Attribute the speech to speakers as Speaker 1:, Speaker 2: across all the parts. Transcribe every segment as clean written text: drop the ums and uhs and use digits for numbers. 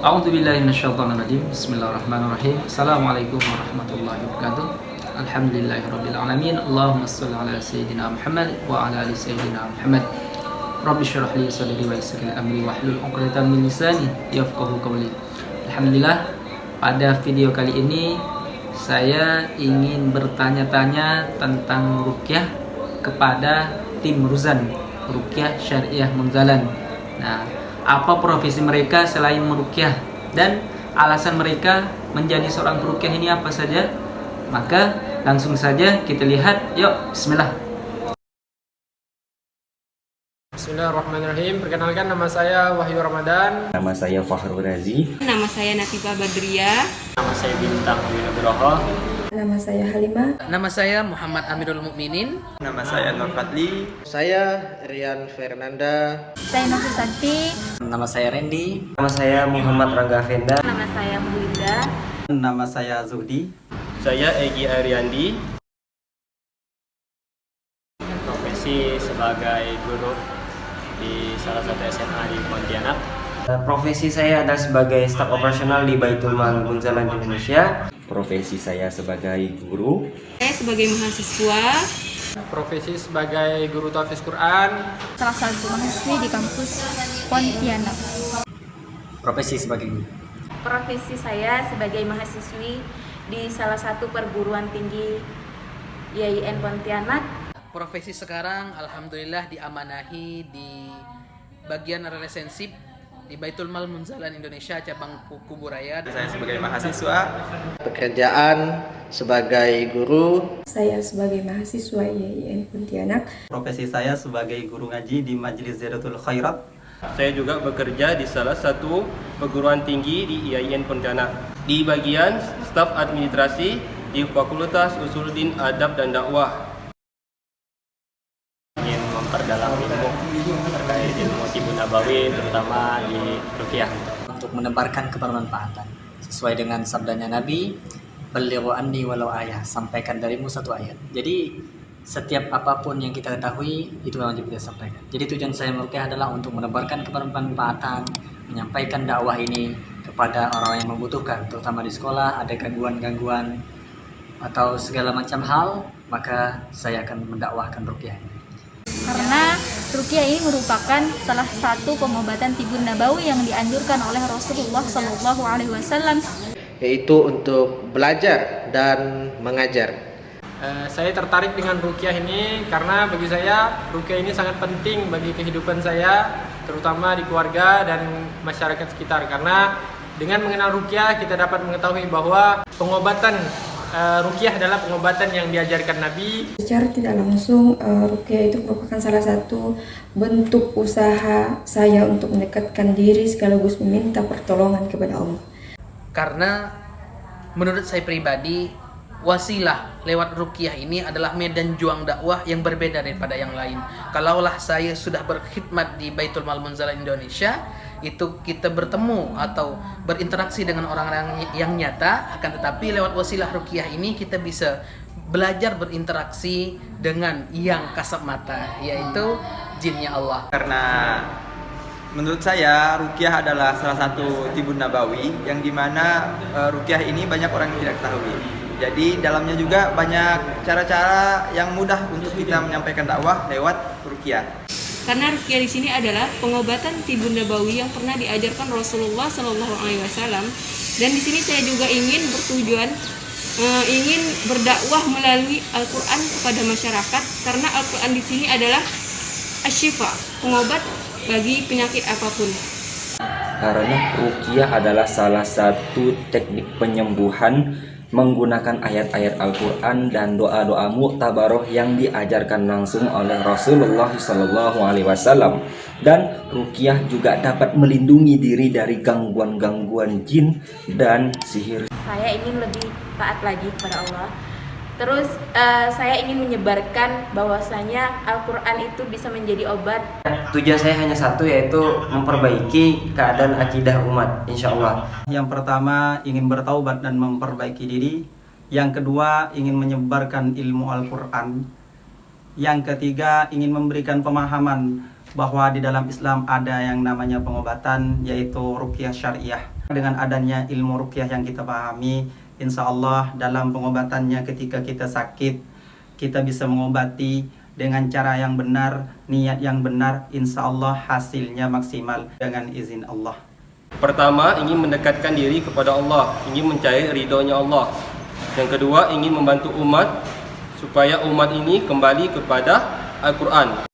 Speaker 1: A'udzubillahi minasyaitonirrajim. Bismillahirrahmanirrahim. Assalamualaikum warahmatullahi wabarakatuh. Alhamdulillahirabbil alamin. Allahumma shalli ala sayyidina Muhammad wa ala ali sayyidina Muhammad. Rabbi shrah li sadri wa yassir li amri wahlul 'uqdatam min lisani yafqahu qawli. Alhamdulillah, pada video kali ini saya ingin bertanya-tanya tentang ruqyah kepada tim Ruzan Ruqyah Syariah Munzalan. Nah, apa profesi mereka selain meruqyah dan alasan mereka menjadi seorang peruqyah ini apa saja? Maka langsung saja kita lihat. Yuk, bismillah.
Speaker 2: Bismillahirrahmanirrahim. Perkenalkan, nama saya Wahyu Ramadan.
Speaker 3: Nama saya Fahrul Razi.
Speaker 4: Nama saya Natifah Badriah.
Speaker 2: Nama saya Bintang Winugroho.
Speaker 5: Nama saya Halimah.
Speaker 1: Nama saya Muhammad Amirul Mukminin.
Speaker 6: Nama saya Nur Fadli.
Speaker 7: Saya Rian Fernanda.
Speaker 8: Saya Novi Santi.
Speaker 7: Nama saya Randy.
Speaker 3: Nama saya Muhammad Rangga Venda.
Speaker 8: Nama saya Melinda.
Speaker 6: Nama saya Zuhdi.
Speaker 2: Saya Egi Ariandi. Profesi sebagai guru di salah satu SMA di Pontianak.
Speaker 3: Profesi saya adalah sebagai staf operasional di Baitul Mal Munzalan Indonesia. Profesi saya sebagai guru.
Speaker 4: Saya sebagai mahasiswa.
Speaker 2: Profesi sebagai guru tahfiz Quran.
Speaker 8: Salah satu mahasiswi di kampus Pontianak.
Speaker 7: Profesi sebagai guru.
Speaker 8: Profesi saya sebagai mahasiswi di salah satu perguruan tinggi YIN Pontianak.
Speaker 1: Profesi sekarang alhamdulillah diamanahi di bagian relationship di Baitul Mal Munzalan Indonesia cabang Kuburaya.
Speaker 6: Saya sebagai mahasiswa.
Speaker 7: Pekerjaan sebagai guru.
Speaker 5: Saya sebagai mahasiswa YIN Pontianak.
Speaker 6: Profesi saya sebagai guru ngaji di Majelis Ziyaratul Khairat.
Speaker 2: Saya juga bekerja di salah satu perguruan tinggi di IAIN Pontianak di bagian staf administrasi di Fakultas Usuluddin Adab dan Dakwah. Ingin memperdalam ilmu terkait ilmu Tibun Nabawi, terutama di ruqyah.
Speaker 7: Untuk menebarkan kebermanfaatan sesuai dengan sabdanya Nabi, "Balighu anni walau ayah", sampaikan darimu satu ayat. Jadi setiap apapun yang kita ketahui itu memang kita sampaikan. Jadi tujuan saya meruqyah adalah untuk menebarkan kebermanfaatan, menyampaikan dakwah ini kepada orang yang membutuhkan, terutama di sekolah ada gangguan-gangguan atau segala macam hal, maka saya akan mendakwahkan ruqyah ini.
Speaker 8: Karena ruqyah ini merupakan salah satu pengobatan tibun nabawi yang dianjurkan oleh Rasulullah SAW,
Speaker 7: Yaitu untuk belajar dan mengajar.
Speaker 2: Saya tertarik dengan ruqyah ini karena bagi saya ruqyah ini sangat penting bagi kehidupan saya, terutama di keluarga dan masyarakat sekitar. Karena dengan mengenal ruqyah kita dapat mengetahui bahwa pengobatan ruqyah adalah pengobatan yang diajarkan Nabi.
Speaker 5: Secara tidak langsung, ruqyah itu merupakan salah satu bentuk usaha saya untuk mendekatkan diri sekaligus meminta pertolongan kepada Allah.
Speaker 1: Karena menurut saya pribadi, wasilah lewat ruqyah ini adalah medan juang dakwah yang berbeda daripada yang lain. Kalaulah saya sudah berkhidmat di Baitul Mal Munzalan Indonesia, itu kita bertemu atau berinteraksi dengan orang-orang yang nyata, akan tetapi lewat wasilah ruqyah ini kita bisa belajar berinteraksi dengan yang kasat mata, yaitu jinnya Allah.
Speaker 6: Karena menurut saya ruqyah adalah salah satu tibun nabawi yang dimana ruqyah ini banyak orang yang tidak ketahui. Jadi dalamnya juga banyak cara-cara yang mudah untuk kita menyampaikan dakwah lewat ruqyah.
Speaker 4: Karena ruqyah di sini adalah pengobatan tibun nabawi yang pernah diajarkan Rasulullah SAW. Dan di sini saya juga ingin bertujuan ingin berdakwah melalui Al-Quran kepada masyarakat, karena Al-Quran di sini adalah asyifa, pengobat bagi penyakit apapun.
Speaker 3: Karena ruqyah adalah salah satu teknik penyembuhan menggunakan ayat-ayat Al-Quran dan doa-doa muktabaroh yang diajarkan langsung oleh Rasulullah SAW. Dan ruqyah juga dapat melindungi diri dari gangguan-gangguan jin dan sihir.
Speaker 8: Saya ingin lebih taat lagi kepada Allah. Terus saya ingin menyebarkan bahwasanya Al-Quran itu bisa menjadi obat.
Speaker 3: Tujuan saya hanya satu, yaitu memperbaiki keadaan akidah umat, insya Allah.
Speaker 6: Yang pertama ingin bertaubat dan memperbaiki diri. Yang kedua ingin menyebarkan ilmu Al-Quran. Yang ketiga ingin memberikan pemahaman bahwa di dalam Islam ada yang namanya pengobatan, yaitu ruqyah syariah.
Speaker 9: Dengan adanya ilmu ruqyah yang kita pahami, insya Allah dalam pengobatannya ketika kita sakit, kita bisa mengobati dengan cara yang benar, niat yang benar, insya Allah hasilnya maksimal dengan izin Allah.
Speaker 10: Pertama, ingin mendekatkan diri kepada Allah, ingin mencari ridhonya Allah. Yang kedua, ingin membantu umat supaya umat ini kembali kepada Al-Quran.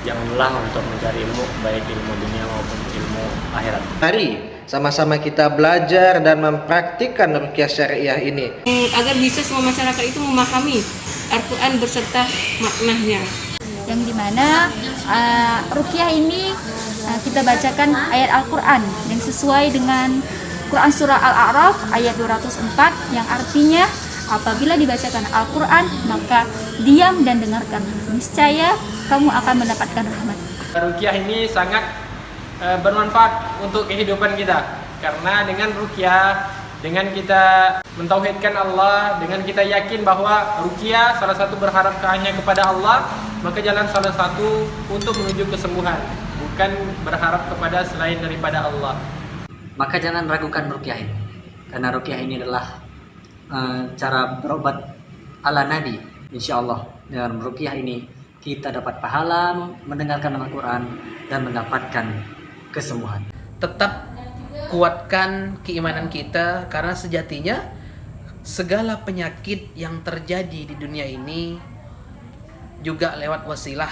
Speaker 7: Janganlah untuk mencari ilmu, baik ilmu dunia maupun ilmu akhirat.
Speaker 11: Mari sama-sama kita belajar dan mempraktikkan ruqyah syariah ini
Speaker 4: agar bisa semua masyarakat itu memahami Al-Quran beserta maknanya.
Speaker 12: Yang dimana ruqyah ini kita bacakan ayat Al-Quran yang sesuai dengan Quran Surah Al-A'raf ayat 204 yang artinya apabila dibacakan Al-Quran maka diam dan dengarkan, niscaya kamu akan mendapatkan rahmat.
Speaker 2: Ruqyah ini sangat bermanfaat untuk kehidupan kita, karena dengan ruqyah, dengan kita mentauhidkan Allah, dengan kita yakin bahwa ruqyah salah satu berharap hanya kepada Allah, maka jalan salah satu untuk menuju kesembuhan, bukan berharap kepada selain daripada Allah.
Speaker 7: Maka jangan ragukan ruqyah ini, karena ruqyah ini adalah cara berobat ala Nabi. Insya Allah dengan ruqyah ini kita dapat pahala mendengarkan Al-Quran dan mendapatkan kesembuhan.
Speaker 13: Tetap kuatkan keimanan kita, karena sejatinya segala penyakit yang terjadi di dunia ini juga lewat wasilah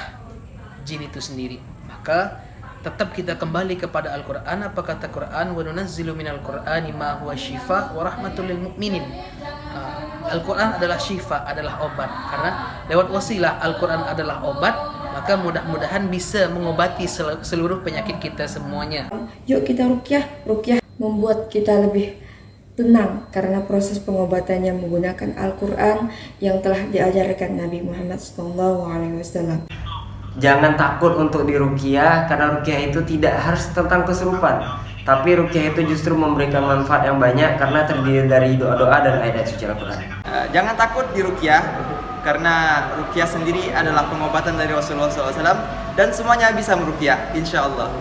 Speaker 13: jin itu sendiri. Maka tetap kita kembali kepada Al-Quran. Apa kata Quran? Wa nunazzilu minal Qur'ani ma huwa syifa wa rahmatul lil mu'minin. Al-Quran adalah syifa, adalah obat. Karena lewat wasilah Al-Quran adalah obat, maka mudah-mudahan bisa mengobati seluruh penyakit kita semuanya.
Speaker 5: Yuk kita ruqyah. Ruqyah membuat kita lebih tenang karena proses pengobatannya menggunakan Al-Quran yang telah diajarkan Nabi Muhammad SAW.
Speaker 14: Jangan takut untuk diruqyah, karena ruqyah itu tidak harus tentang kesurupan, tapi ruqyah itu justru memberikan manfaat yang banyak karena terdiri dari doa-doa dan ayat suci Al-Quran.
Speaker 6: Jangan takut diruqyah, karena ruqyah sendiri adalah pengobatan dari Rasulullah SAW dan semuanya bisa meruqyah, insya Allah.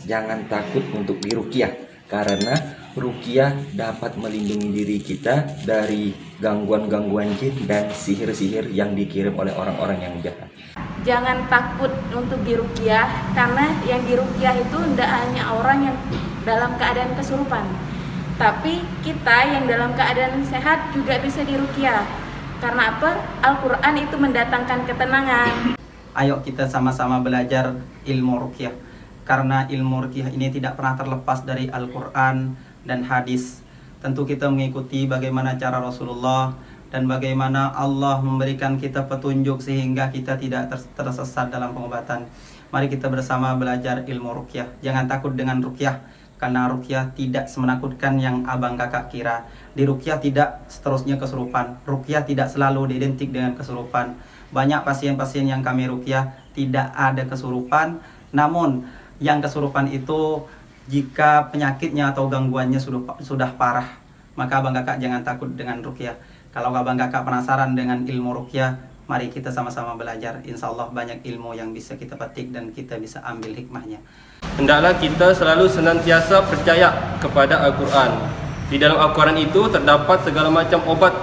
Speaker 3: Jangan takut untuk diruqyah, karena ruqyah dapat melindungi diri kita dari gangguan-gangguan jin dan sihir-sihir yang dikirim oleh orang-orang yang jahat.
Speaker 8: Jangan takut untuk diruqyah, karena yang diruqyah itu tidak hanya orang yang dalam keadaan kesurupan, tapi kita yang dalam keadaan sehat juga bisa diruqyah. Karena apa? Al-Quran itu mendatangkan ketenangan.
Speaker 9: Ayo kita sama-sama belajar ilmu ruqyah, karena ilmu ruqyah ini tidak pernah terlepas dari Al-Quran dan hadis. Tentu kita mengikuti bagaimana cara Rasulullah dan bagaimana Allah memberikan kita petunjuk sehingga kita tidak tersesat dalam pengobatan. Mari kita bersama belajar ilmu ruqyah. Jangan takut dengan ruqyah, karena ruqyah tidak semenakutkan yang abang kakak kira. Di ruqyah tidak seterusnya kesurupan. Ruqyah tidak selalu identik dengan kesurupan. Banyak pasien-pasien yang kami ruqyah tidak ada kesurupan, namun yang kesurupan itu jika penyakitnya atau gangguannya sudah parah. Maka abang kakak jangan takut dengan ruqyah. Kalau abang kakak penasaran dengan ilmu ruqyah, mari kita sama-sama belajar. Insya Allah banyak ilmu yang bisa kita petik dan kita bisa ambil hikmahnya.
Speaker 10: Hendaklah kita selalu senantiasa percaya kepada Al-Quran. Di dalam Al-Quran itu terdapat segala macam obat,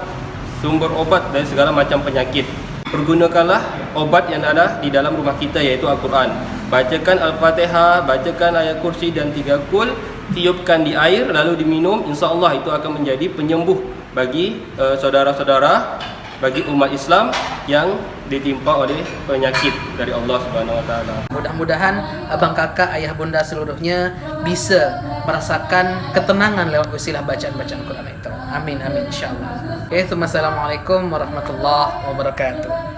Speaker 10: sumber obat dari segala macam penyakit. Pergunakanlah obat yang ada di dalam rumah kita, yaitu Al-Quran. Bacakan Al-Fatihah, bacakan ayat kursi dan 3 kul, tiupkan di air lalu diminum, insya Allah itu akan menjadi penyembuh bagi saudara-saudara, bagi umat Islam yang ditimpa oleh penyakit dari Allah Subhanahu wa taala.
Speaker 13: Mudah-mudahan abang kakak, ayah bunda seluruhnya bisa merasakan ketenangan lewat wasilah bacaan-bacaan Quran itu. Amin amin insyaallah. Assalamualaikum warahmatullahi wabarakatuh.